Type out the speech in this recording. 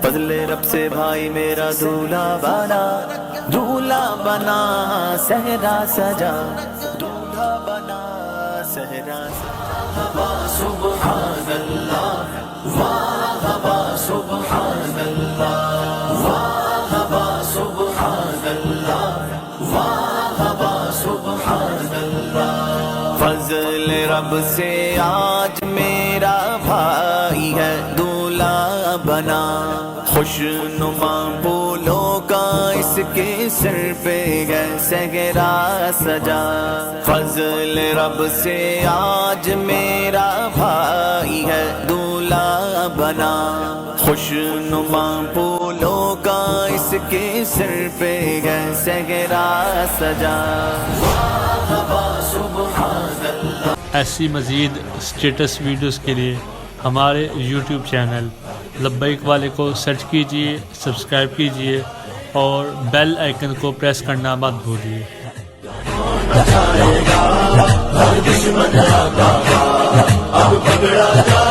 فضل رب سے بھائی میرا دولہا بنا صحرا سجا، دولہا بنا صحرا سجا۔ سبحان اللہ واہ واہ سبحان اللہ واہ واہ سبحان اللہ واہ واہ سبحان اللہ۔ فضل رب سے آج میرا بھائی ہے دولہا بنا، خوش نما پھولوں کا اس کے سر پہ ہے صحرا سجا۔ فضل رب سے آج میرا بھائی ہے دولہا بنا، خوش نما پھولوں کا اس کے سر پہ ہے صحرا سجا۔ ایسی مزید اسٹیٹس ویڈیوز کے لیے ہمارے یوٹیوب چینل لبیک والے کو سرچ کیجئے، سبسکرائب کیجئے اور بیل آئیکن کو پریس کرنا مت بھولیے۔ اب پکڑا جائے گا